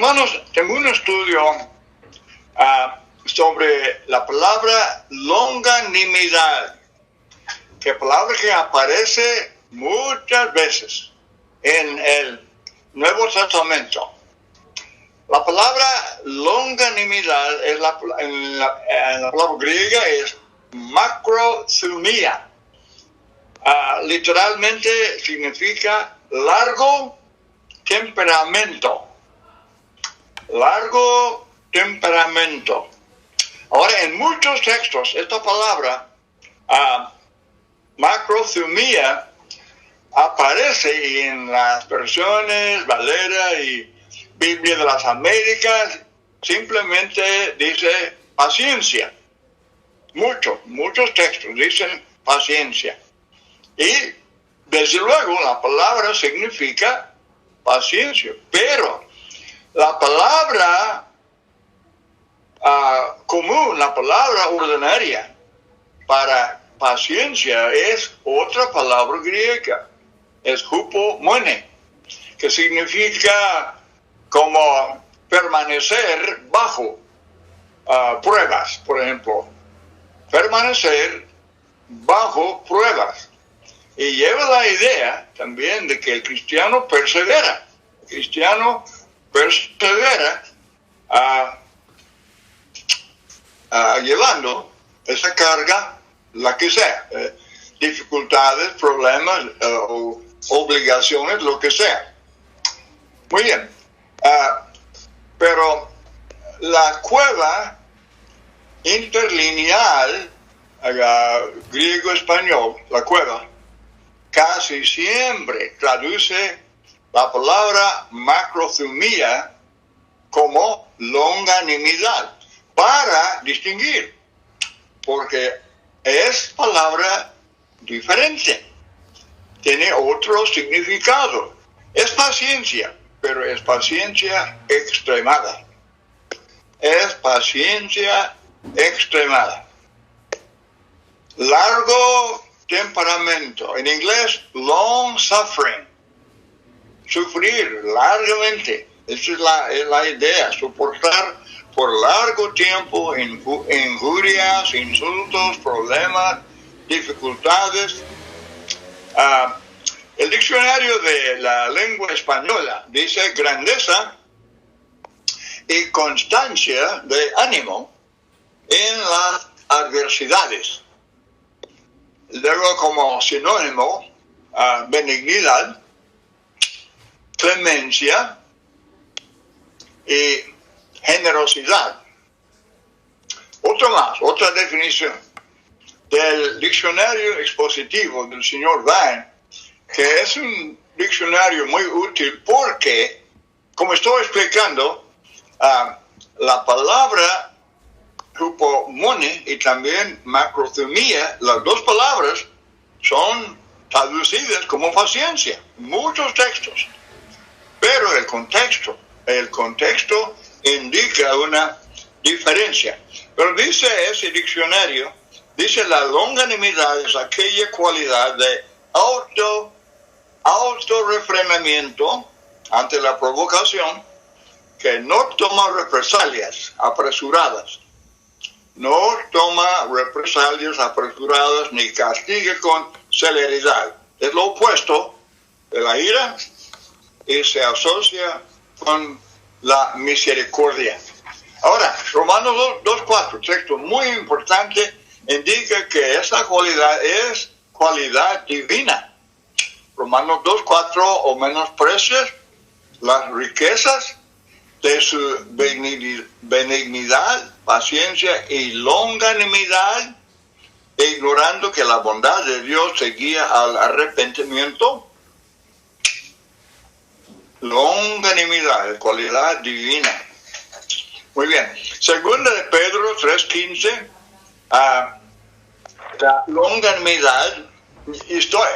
Hermanos, tengo un estudio sobre la palabra longanimidad, que palabra que aparece muchas veces en el Nuevo Testamento. La palabra longanimidad en la palabra griega es macrothumia. Literalmente significa largo temperamento. Largo temperamento. Ahora, en muchos textos, esta palabra macrothumia aparece en las versiones Valera y Biblia de las Américas, simplemente dice paciencia. Muchos textos dicen paciencia. Y desde luego la palabra significa paciencia, pero la palabra común, la palabra ordinaria para paciencia es otra palabra griega, es hupomone, que significa como permanecer bajo pruebas, por ejemplo. Permanecer bajo pruebas. Y lleva la idea también de que el cristiano persevera. El cristiano persevera llevando esa carga, la que sea. Dificultades, problemas o obligaciones, lo que sea. Muy bien. Pero la cueva interlineal, griego-español, la cueva, casi siempre traduce la palabra macrothumia como longanimidad, para distinguir, porque es palabra diferente, tiene otro significado. Es paciencia, pero es paciencia extremada. Es paciencia extremada. Largo temperamento. En inglés, long suffering. Sufrir largamente. Esa es la idea. Soportar por largo tiempo injurias, insultos, problemas, dificultades. El diccionario de la lengua española dice grandeza y constancia de ánimo en las adversidades. Luego, como sinónimo, benignidad, clemencia y generosidad. Otra definición del diccionario expositivo del señor Vine, que es un diccionario muy útil porque, como estoy explicando, la palabra hupomone y también macrothumia, las dos palabras son traducidas como paciencia, muchos textos. Pero el contexto indica una diferencia. Pero dice ese diccionario, dice la longanimidad es aquella cualidad de autorrefrenamiento ante la provocación que no toma represalias apresuradas. No toma represalias apresuradas ni castiga con celeridad. Es lo opuesto de la ira y se asocia con la misericordia. Ahora, Romanos 2:4, texto muy importante, indica que esa cualidad es cualidad divina. Romanos 2:4, o menosprecias las riquezas de su benignidad, paciencia y longanimidad, ignorando que la bondad de Dios se guía al arrepentimiento. Longanimidad, cualidad divina. Muy bien. Segunda de Pedro 3:15, la longanimidad.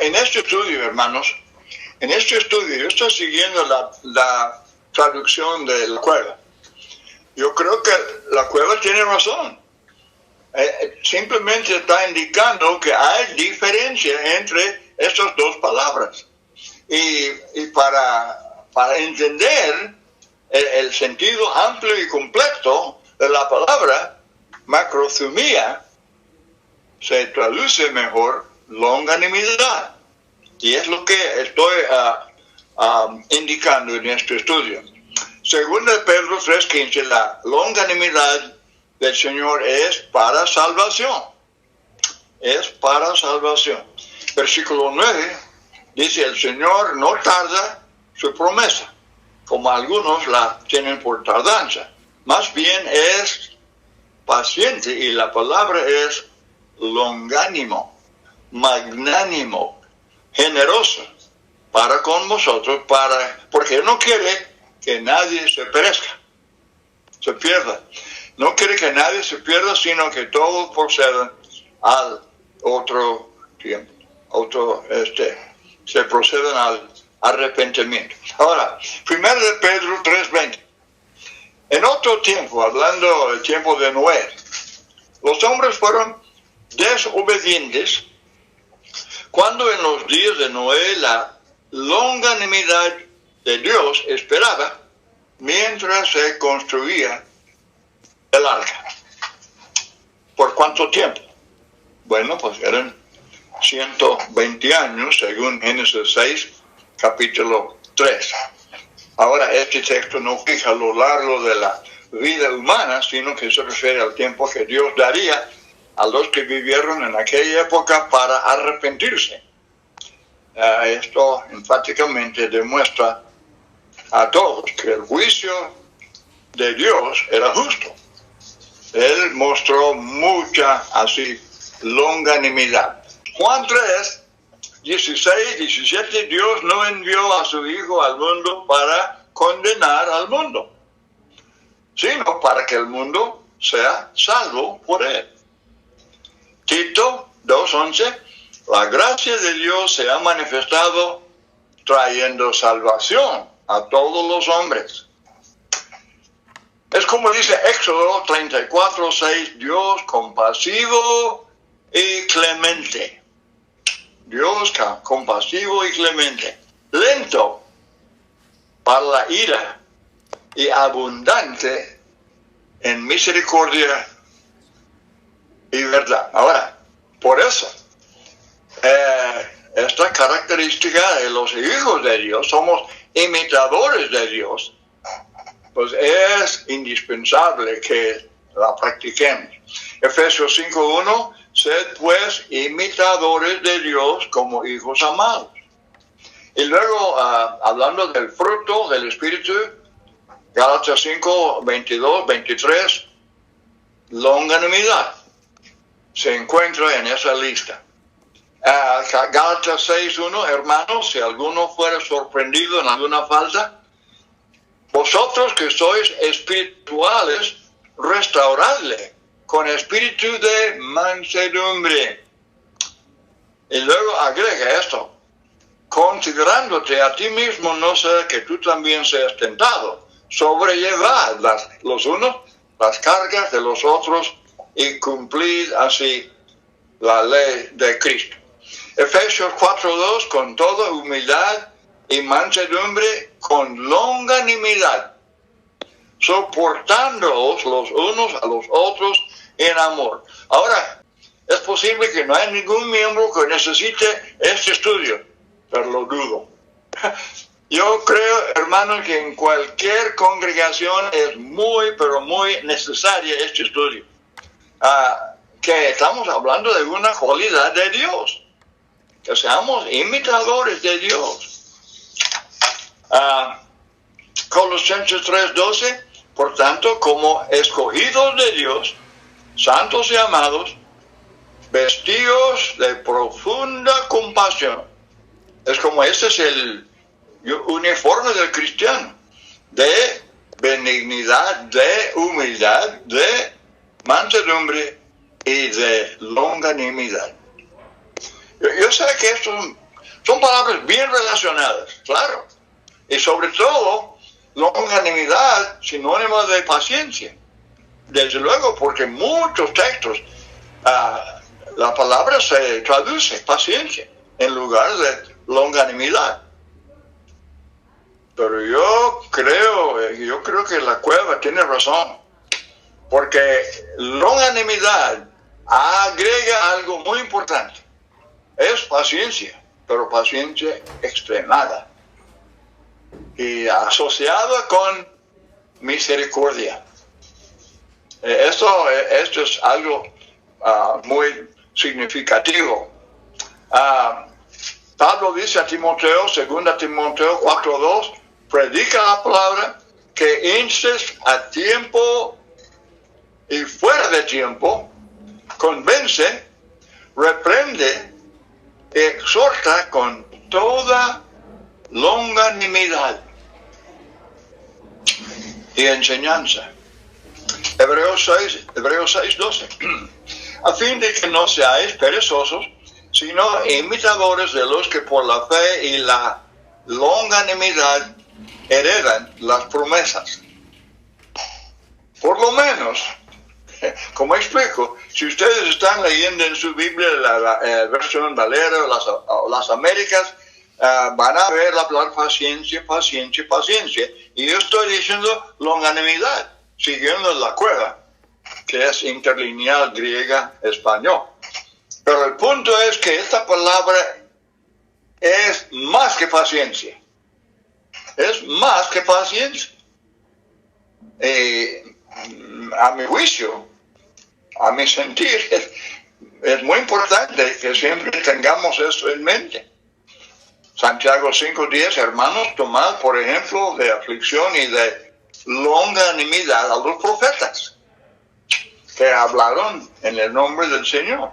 En este estudio, hermanos, yo estoy siguiendo la traducción de la cueva. Yo creo que la cueva tiene razón. Simplemente está indicando que hay diferencia entre estas dos palabras. Y para entender el sentido amplio y completo de la palabra macrothumia se traduce mejor longanimidad. Y es lo que estoy indicando en este estudio. Según Pedro 3:15, la longanimidad del Señor es para salvación. Es para salvación. Versículo 9 dice, el Señor no tarda su promesa, como algunos la tienen por tardanza. Más bien es paciente, y la palabra es longánimo, magnánimo, generoso para con vosotros, porque no quiere que nadie se perezca, se pierda. No quiere que nadie se pierda, sino que todos procedan al otro tiempo, se procedan al arrepentimiento. Ahora, 1 de Pedro 3:20. En otro tiempo, hablando del tiempo de Noé, los hombres fueron desobedientes cuando en los días de Noé la longanimidad de Dios esperaba mientras se construía el arca. ¿Por cuánto tiempo? Bueno, pues eran 120 años, según Génesis 6, capítulo 3. Ahora, este texto no fija lo largo de la vida humana, sino que se refiere al tiempo que Dios daría a los que vivieron en aquella época para arrepentirse. Esto enfáticamente demuestra a todos que el juicio de Dios era justo. Él mostró mucha longanimidad. Juan 3, 16, 17, Dios no envió a su Hijo al mundo para condenar al mundo, sino para que el mundo sea salvo por él. Tito 2:11, la gracia de Dios se ha manifestado trayendo salvación a todos los hombres. Es como dice Éxodo 34:6, Dios compasivo y clemente. Dios compasivo y clemente, lento para la ira y abundante en misericordia y verdad. Ahora, por eso, esta característica de los hijos de Dios, somos imitadores de Dios, pues es indispensable que la practiquemos. Efesios 5:1, sed pues imitadores de Dios como hijos amados. Y luego, hablando del fruto del Espíritu, Gálatas 5:22, 23, longanimidad se encuentra en esa lista. Gálatas 6:1, hermanos, si alguno fuera sorprendido en alguna falta, vosotros que sois espirituales, restauradle con espíritu de mansedumbre. Y luego agrega esto, considerándote a ti mismo, no sea que tú también seas tentado, sobrellevad los unos las cargas de los otros y cumplid así la ley de Cristo. Efesios 4:2, con toda humildad y mansedumbre, con longanimidad, soportándoos los unos a los otros en amor. Ahora, es posible que no haya ningún miembro que necesite este estudio, pero lo dudo. Yo creo, hermanos, que en cualquier congregación es muy, pero muy necesaria este estudio. Que estamos hablando de una cualidad de Dios, que seamos imitadores de Dios. Colosenses 3:12, por tanto, como escogidos de Dios, santos y amados, vestidos de profunda compasión. Es como este es el uniforme del cristiano, de benignidad, de humildad, de mansedumbre y de longanimidad. Yo sé que estos son palabras bien relacionadas, claro, y sobre todo longanimidad, sinónimo de paciencia. Desde luego, porque muchos textos la palabra se traduce paciencia en lugar de longanimidad. Pero yo creo que la Cueva tiene razón, porque longanimidad agrega algo muy importante. Es paciencia, pero paciencia extremada y asociada con misericordia. Esto es algo muy significativo. Pablo dice a Timoteo, 2 Timoteo 4:2, predica la palabra, que instes a tiempo y fuera de tiempo, convence, reprende, exhorta con toda longanimidad y enseñanza. Hebreos 6:12. A fin de que no seáis perezosos, sino imitadores de los que por la fe y la longanimidad heredan las promesas. Por lo menos, como explico, si ustedes están leyendo en su Biblia la versión Valera o las Américas, van a ver la palabra paciencia. Y yo estoy diciendo longanimidad, siguiendo la Cueva, que es interlineal griega-español. Pero el punto es que esta palabra es más que paciencia. Es más que paciencia. A mi juicio, a mi sentir, es muy importante que siempre tengamos eso en mente. Santiago 5:10, hermanos, tomad por ejemplo de aflicción y de longanimidad a los profetas que hablaron en el nombre del Señor.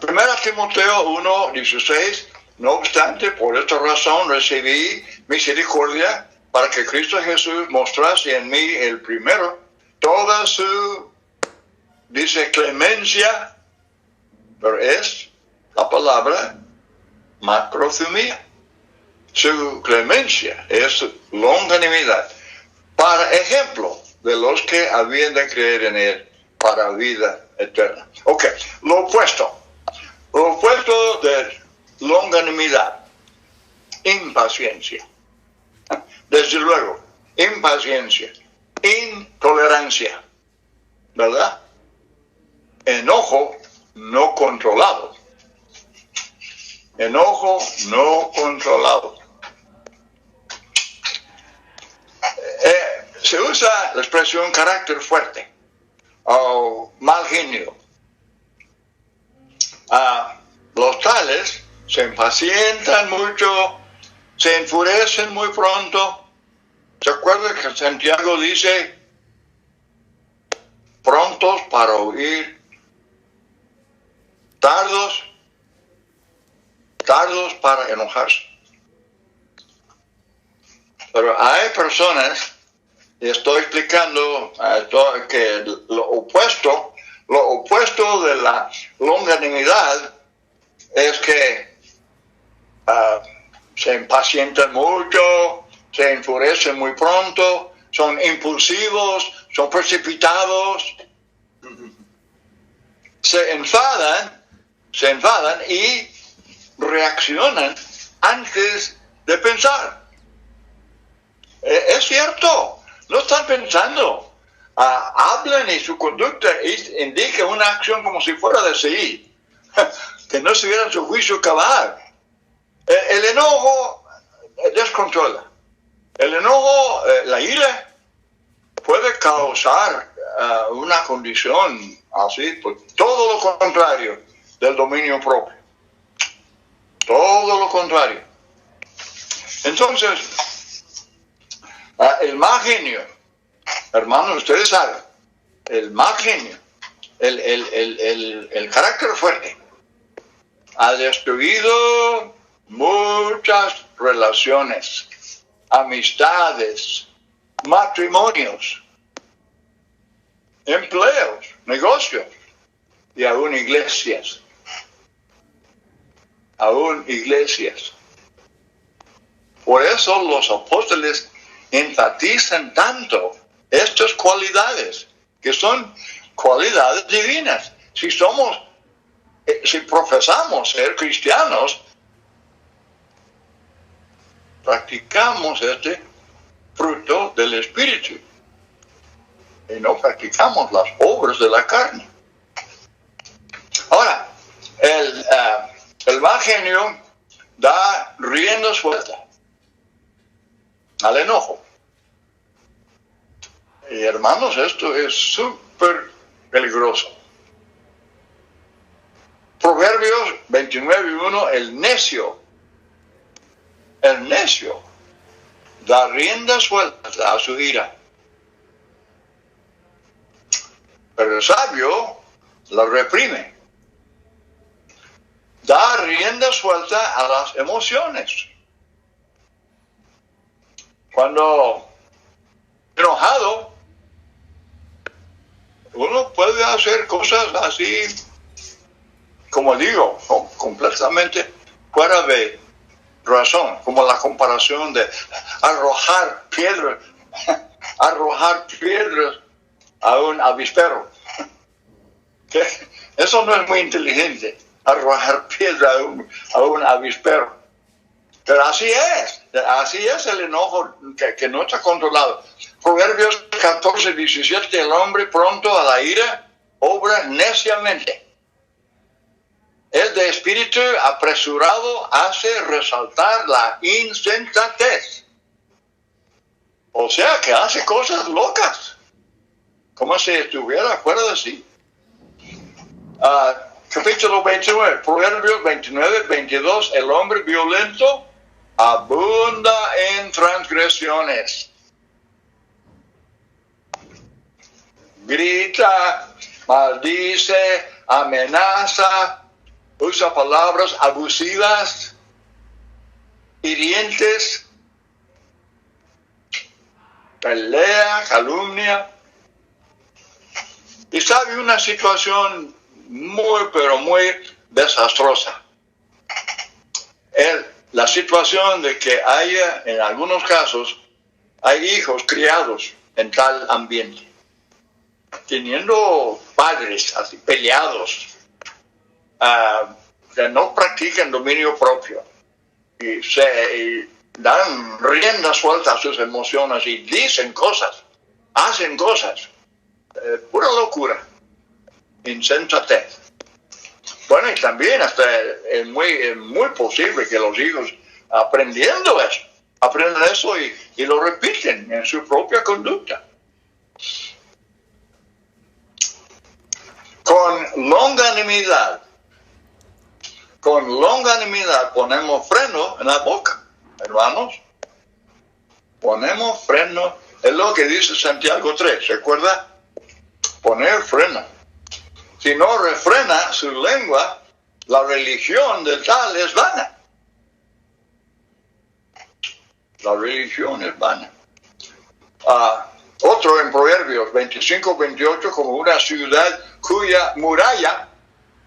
1 Timoteo 1:16, no obstante, por esta razón recibí misericordia para que Cristo Jesús mostrase en mí el primero toda su, dice, clemencia, pero es la palabra macrothumia. Su clemencia es longanimidad, para ejemplo de los que habían de creer en él para vida eterna. Ok, lo opuesto de longanimidad, impaciencia. Desde luego, impaciencia, intolerancia, ¿verdad? Enojo no controlado. Enojo no controlado. Se usa la expresión carácter fuerte o mal genio. Los tales se impacientan mucho, se enfurecen muy pronto. ¿Se acuerdan que Santiago dice prontos para oír, tardos para enojarse? Pero hay personas, y estoy explicando que lo opuesto de la longanimidad es que se impacientan mucho, se enfurecen muy pronto, son impulsivos, son precipitados, se enfadan y reaccionan antes de pensar. Es cierto, no están pensando, hablan y su conducta indica una acción como si fuera de sí, que no estuviera en su juicio cabal. El enojo descontrola. El enojo, la ira, puede causar una condición así, pues, todo lo contrario del dominio propio. Todo lo contrario. Entonces, el mal genio, hermanos, ustedes saben, el mal genio, el carácter fuerte, ha destruido muchas relaciones, amistades, matrimonios, empleos, negocios y aún iglesias. Por eso los apóstoles enfatizan tanto estas cualidades, que son cualidades divinas. Si profesamos ser cristianos, practicamos este fruto del Espíritu y no practicamos las obras de la carne. Ahora, el mal genio da rienda suelta al enojo. Y hermanos, esto es súper peligroso. Proverbios 29:1, el necio da rienda suelta a su ira, pero el sabio la reprime. Da rienda suelta a las emociones. Cuando enojado, uno puede hacer cosas así, como digo, completamente fuera de razón, como la comparación de arrojar piedras a un avispero. Eso no es muy inteligente, arrojar piedra a un avispero. Pero así es el enojo que no está controlado. Proverbios 14:17, el hombre pronto a la ira obra neciamente. El de espíritu apresurado hace resaltar la insensatez. O sea que hace cosas locas, como si estuviera fuera de sí. Capítulo 29, Proverbios 29:22, el hombre violento abunda en transgresiones. Grita, maldice, amenaza, usa palabras abusivas, hirientes, pelea, calumnia. Y sabe una situación pero muy desastrosa. La situación de que haya, en algunos casos, hay hijos criados en tal ambiente, teniendo padres así peleados, que no practican dominio propio y dan rienda suelta a sus emociones y dicen cosas, hacen cosas, pura locura, insensatez. Bueno, y también hasta es muy posible que los hijos aprenden eso y lo repiten en su propia conducta. Con longanimidad ponemos freno en la boca, hermanos. Ponemos freno, es lo que dice Santiago 3, ¿se acuerda? Poner freno. Si no refrena su lengua, la religión del tal es vana. La religión es vana. Otro en Proverbios 25:28, como una ciudad cuya muralla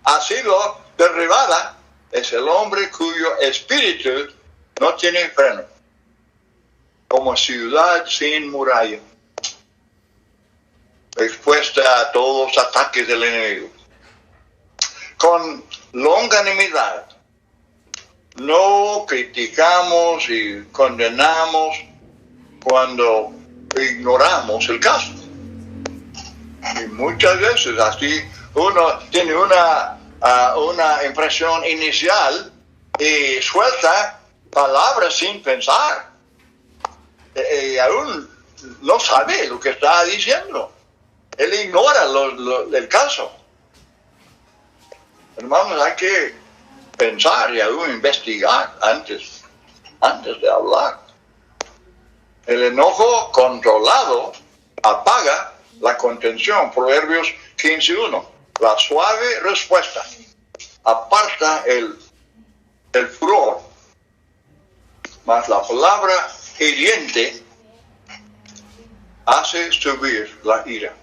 ha sido derribada, es el hombre cuyo espíritu no tiene freno, como ciudad sin muralla, expuesta a todos los ataques del enemigo. Con longanimidad no criticamos y condenamos cuando ignoramos el caso. Y muchas veces así uno tiene una impresión inicial y suelta palabras sin pensar. Y aún no sabe lo que está diciendo. Él ignora el caso. Hermanos, hay que pensar y aún investigar antes de hablar. El enojo controlado apaga la contención. Proverbios 15:1. La suave respuesta aparta el furor, mas la palabra hiriente hace subir la ira.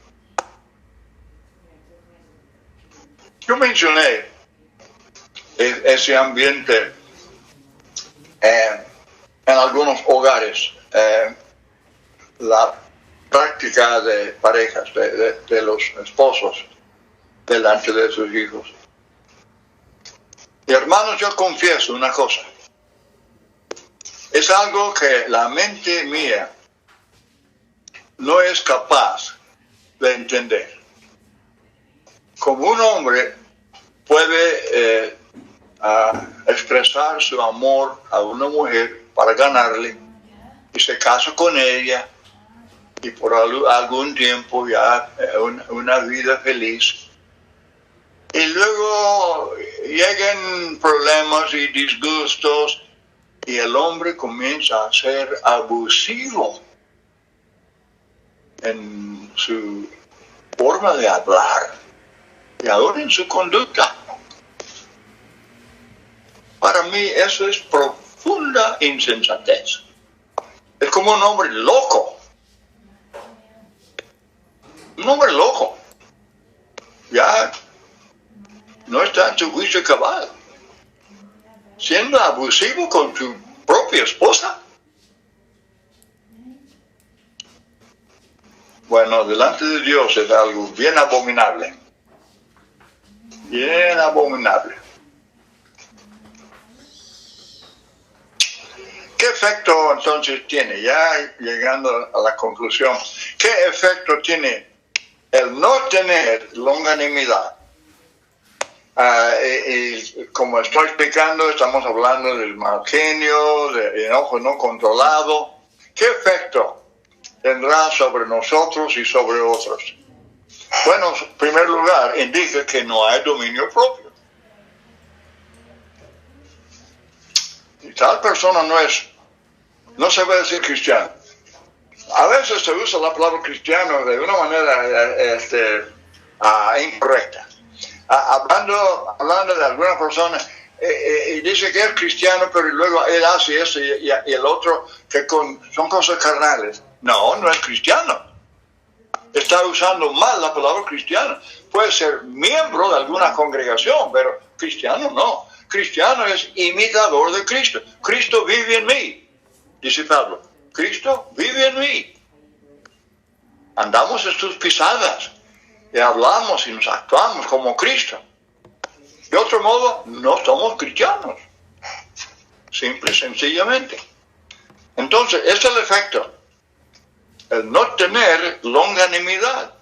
Yo mencioné ese ambiente en algunos hogares, la práctica de parejas, de los esposos delante de sus hijos. Y hermanos, yo confieso una cosa. es algo que la mente mía no es capaz de entender. Como un hombre puede expresar su amor a una mujer para ganarle y se casa con ella y por algún tiempo ya una vida feliz. Y luego llegan problemas y disgustos y el hombre comienza a ser abusivo en su forma de hablar y ahora en su conducta. Para mí eso es profunda insensatez. Es como un hombre loco. Un hombre loco. Ya no está en su juicio cabal. Siendo abusivo con su propia esposa. Bueno, delante de Dios es algo bien abominable. Bien abominable. ¿Qué efecto entonces tiene? Ya llegando a la conclusión, ¿qué efecto tiene el no tener longanimidad? Y como estoy explicando, estamos hablando del mal genio, del enojo no controlado. ¿Qué efecto tendrá sobre nosotros y sobre otros? Bueno, en primer lugar, indica que no hay dominio propio. Y tal persona no se va a decir cristiano. A veces se usa la palabra cristiano de una manera incorrecta. Hablando de alguna persona y dice que es cristiano, pero luego él hace eso y el otro que son cosas carnales. No es cristiano. Está usando mal la palabra cristiano. Puede ser miembro de alguna congregación, pero cristiano no. Cristiano es imitador de Cristo. Cristo vive en mí, dice Pablo. Cristo vive en mí. Andamos en sus pisadas y hablamos y nos actuamos como Cristo. De otro modo, no somos cristianos. Simple y sencillamente. Entonces, este es el efecto. El no tener longanimidad.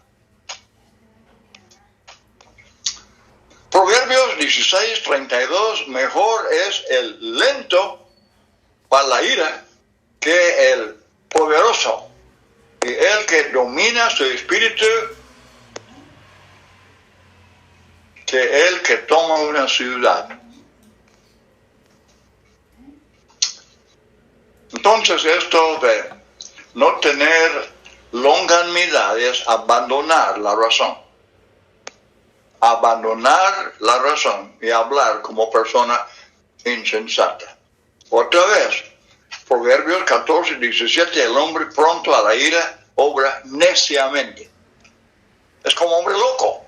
Proverbios 16:32, mejor es el lento para la ira que el poderoso. Y el que domina su espíritu que el que toma una ciudad. Entonces esto de no tener longanimidad es abandonar la razón. Abandonar la razón y hablar como persona insensata. Otra vez, Proverbios 14:17, el hombre pronto a la ira obra neciamente. Es como hombre loco.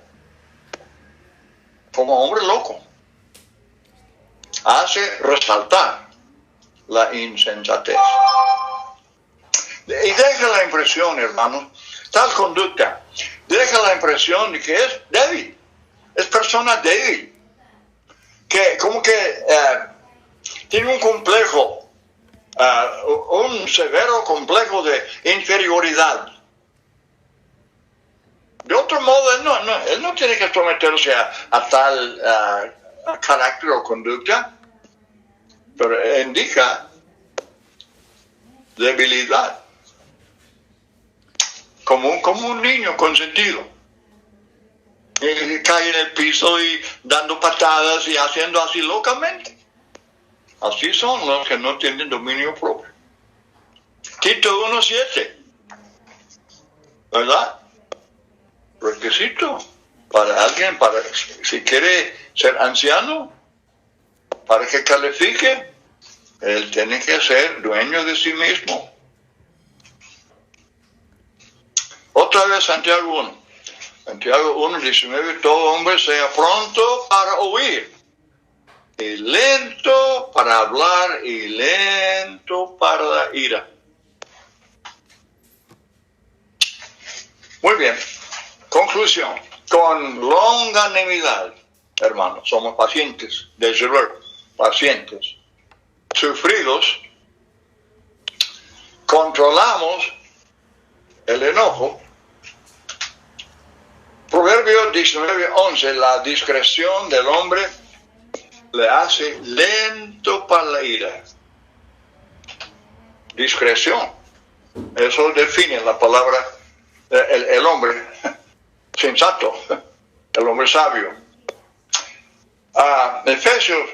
Como hombre loco. Hace resaltar la insensatez. Y deja la impresión, hermanos, tal conducta, deja la impresión de que es débil. Es persona débil. Que como que tiene un complejo, un severo complejo de inferioridad. De otro modo, él no tiene que someterse a tal carácter o conducta, pero indica debilidad. Como un niño consentido. Y cae en el piso y dando patadas y haciendo así locamente. Así son los que no tienen dominio propio. Tito 1:7. ¿Verdad? Requisito para alguien, si quiere ser anciano, para que califique, él tiene que ser dueño de sí mismo. Otra vez Santiago 1. Santiago 1:19, todo hombre sea pronto para oír, y lento para hablar, y lento para la ira. Muy bien. Conclusión. Con longanimidad, hermanos, somos pacientes, desde luego, pacientes, sufridos, controlamos el enojo. Proverbios 19:11, la discreción del hombre le hace lento para la ira. Discreción. Eso define la palabra el hombre sensato, el hombre sabio. Efesios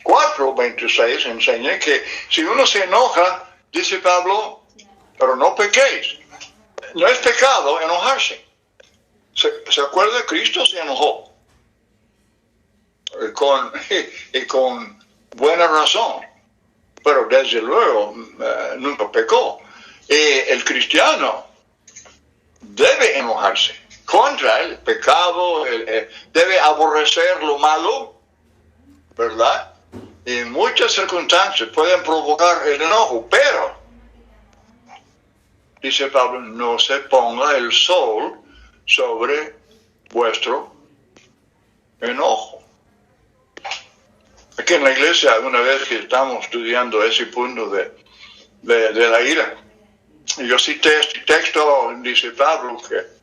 4:26 enseña que si uno se enoja, dice Pablo, pero no pequéis. No es pecado enojarse. ¿Se acuerda? Cristo se enojó. Y con buena razón. Pero desde luego nunca pecó. El cristiano debe enojarse contra el pecado, debe aborrecer lo malo, ¿verdad? Y muchas circunstancias pueden provocar el enojo, pero, dice Pablo, no se ponga el sol sobre vuestro enojo. Aquí en la iglesia, una vez que estamos estudiando ese punto de la ira, yo cité este texto, dice Pablo, que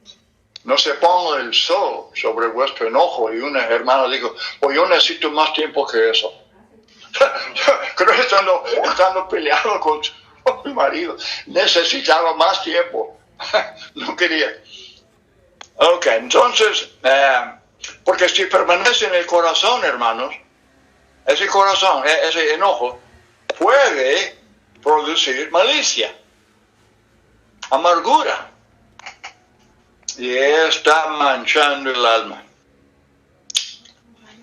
no se ponga el sol sobre vuestro enojo. Y una hermana dijo, pues yo necesito más tiempo que eso. Creo que estando peleado con mi marido, necesitaba más tiempo. No quería. Ok, entonces, porque si permanece en el corazón, hermanos, ese corazón, ese enojo, puede producir malicia, amargura, y está manchando el alma.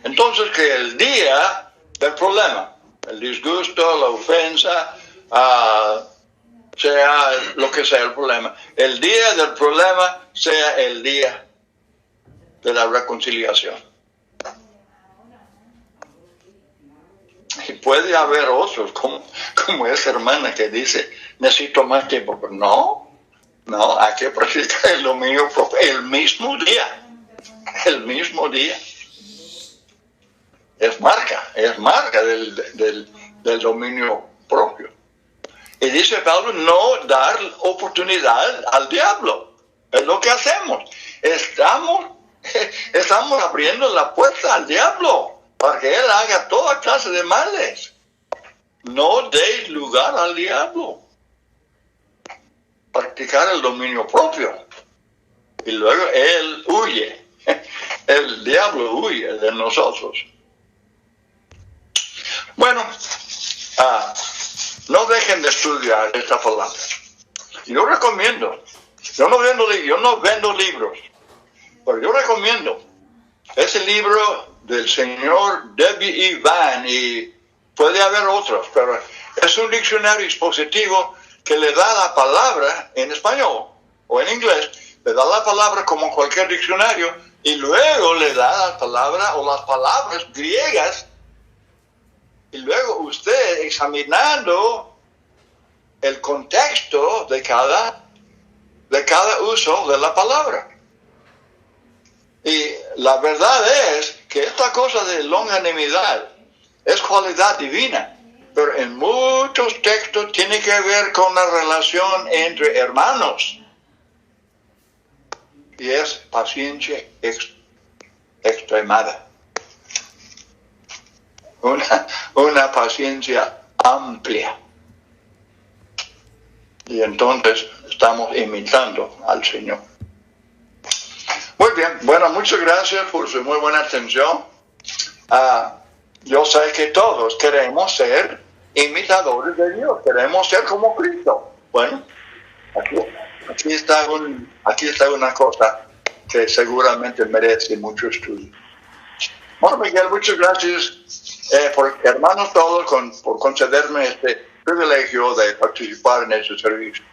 Entonces, que el día del problema, el disgusto, la ofensa, sea lo que sea el problema, el día del problema sea el día de la reconciliación. Y puede haber otros, como esa hermana que dice, necesito más tiempo, pero no, hay que practicar el dominio propio el mismo día. Es marca del dominio propio. Y dice Pablo, no dar oportunidad al diablo. Es lo que hacemos. Estamos abriendo la puerta al diablo para que él haga toda clase de males. No deis lugar al diablo. Practicar el dominio propio. Y luego él huye. El diablo huye de nosotros. Bueno, no dejen de estudiar esta palabra. Yo recomiendo. Yo no vendo libros, pero yo recomiendo ese libro del señor Debbie E. Van, y puede haber otros, pero es un diccionario expositivo que le da la palabra en español o en inglés, le da la palabra como cualquier diccionario, y luego le da la palabra o las palabras griegas, y luego usted examinando el contexto de cada uso de la palabra. Y la verdad es que esta cosa de longanimidad es cualidad divina, pero en muchos textos tiene que ver con la relación entre hermanos. Y es paciencia extremada. Una paciencia amplia. Y entonces estamos imitando al Señor. Muy bien, bueno, muchas gracias por su muy buena atención. Yo sé que todos queremos ser imitadores de Dios, queremos ser como Cristo. Bueno, aquí está una cosa que seguramente merece mucho estudio. Bueno, Miguel, muchas gracias, hermanos todos, por concederme este privilegio de participar en este servicio.